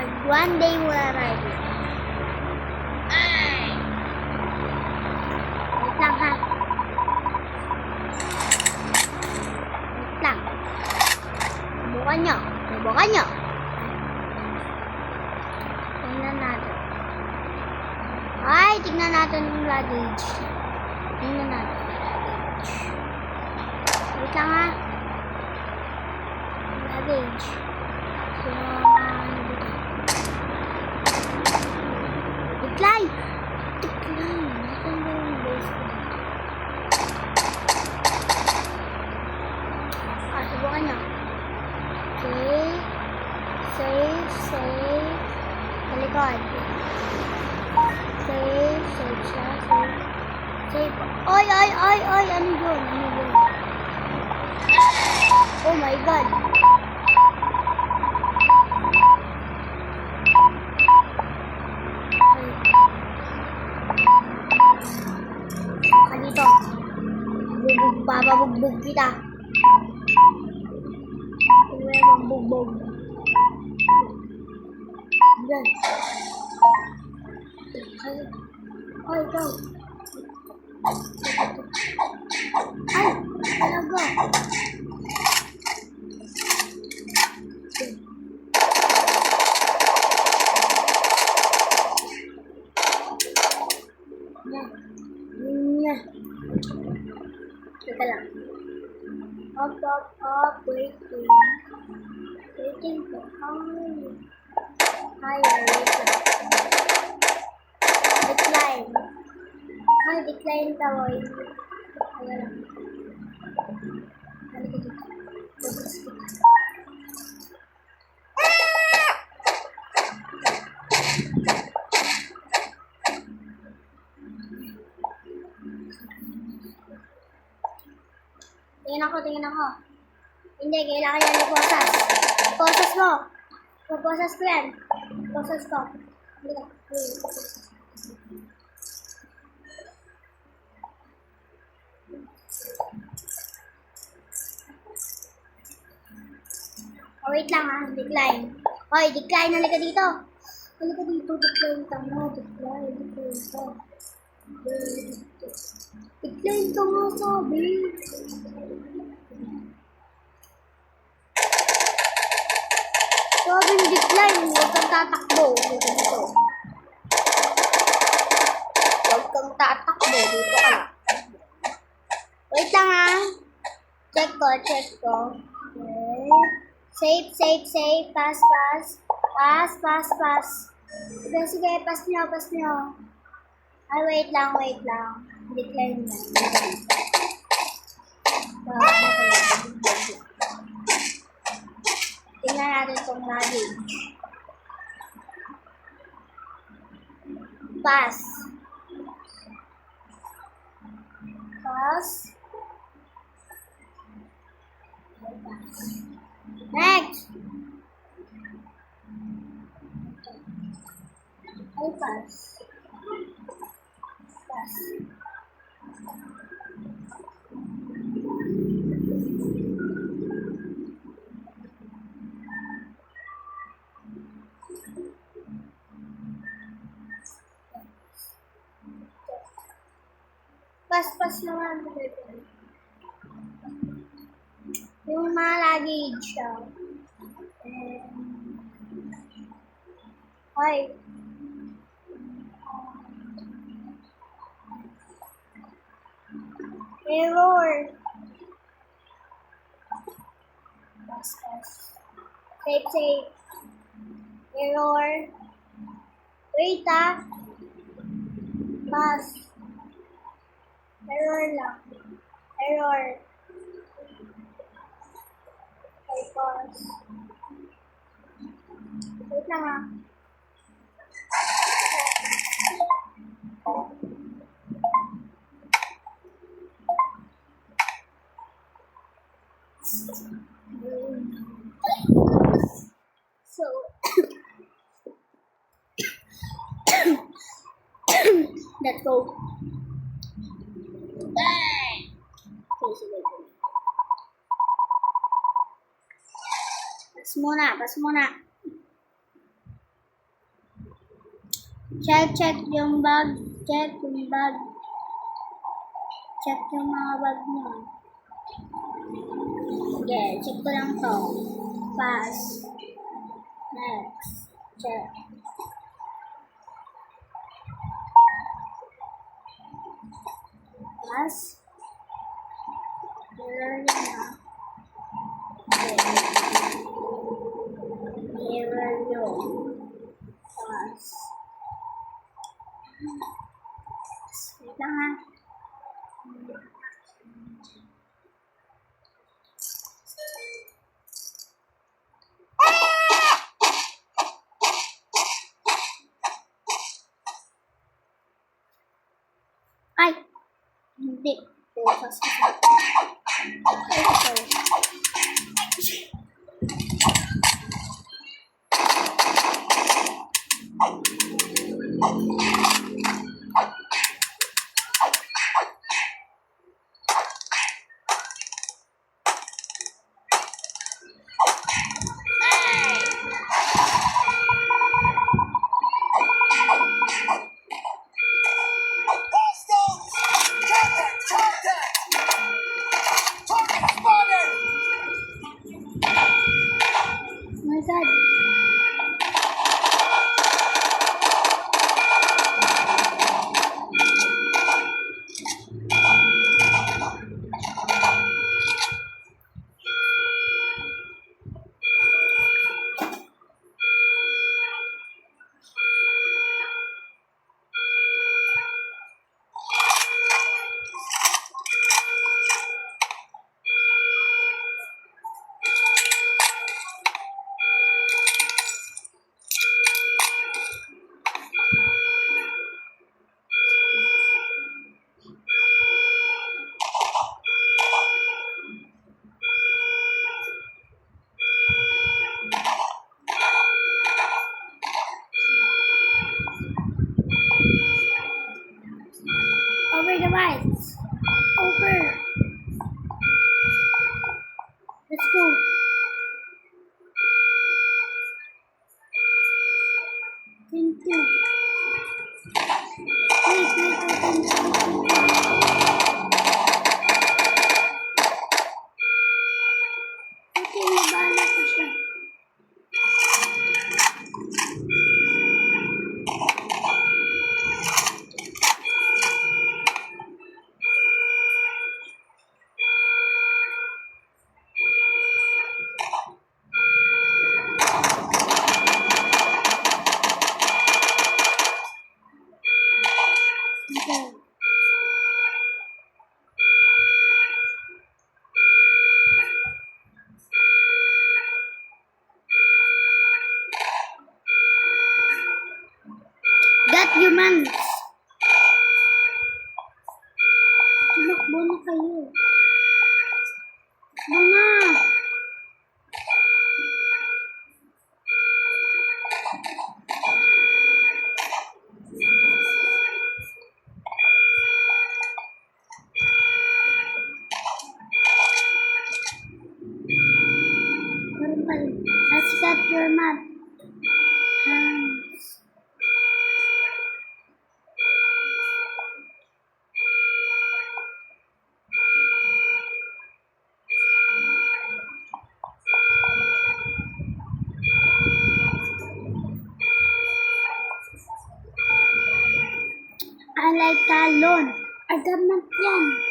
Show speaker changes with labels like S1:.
S1: One day muna tayo. Wait lang ha. Wait lang. Subukan nyo. Subukan nyo. Tingnan natin. Ay, tingnan natin yung luggage. Tingnan natin yung luggage. Wait lang ha. Luggage. So, decline! Decline! Nasaan ba yung base ko? Subukan nyo. Okay. Save, save. Sa likod. Save, save siya, save. Save. Oy, oy, oy, oy! Ano yun? Ano yun? Oh my God! Dito. Bababugbog kita. Bababugbog. Yan. Ay, ikaw. Ay, talaga. Teka lang. Up, waiting. Waiting for higher, decline. Ay, decline ka, boy. Teka lang. Halika dito. Labas kita. Tingnan ako. Hindi, kailangan yan i-process. I-process mo. I-process ko yan. I-process ko. Hindi ka. Oh, wait lang ha. Decline. Hoy, decline. Halika dito. Halika dito. Decline ka mo. Decline. Decline ka mo, sabi. Sabi yung decline. Huwag kang tatakbo. Dito. Huwag kang tatakbo. Dito ka lang. Wait lang ha. Check ko. Okay. Save. Pass. Sige. Pass nyo. Ay, wait lang. Decline na. Tingnan natin itong luggage. Pass. Next. Ay, pass. Pas naman. Yung mga luggage siya. Ay. Error. Pas. Save. Error. Wait Pas. Error lang. Okay, pause. Wait lang ha. So, let's go. Okay, sige. Pas muna. Check yung bag. Check yung bag. Check yung mga bag nyo. Sige, check ko lang to. Pass. Next. Check. Pass. Mirror yun na. Mirror yun. Pass. Wait lang ha. Ay! Hindi. Focus ko. Sorry. Oh my God. Over the whites. Over. Let's go. Into. Wait. Okay, nabala ko siya. Okay. Documents. Tumakbo na kayo. Muna. Let's get your map. Hands. I like talon. Agad na yan.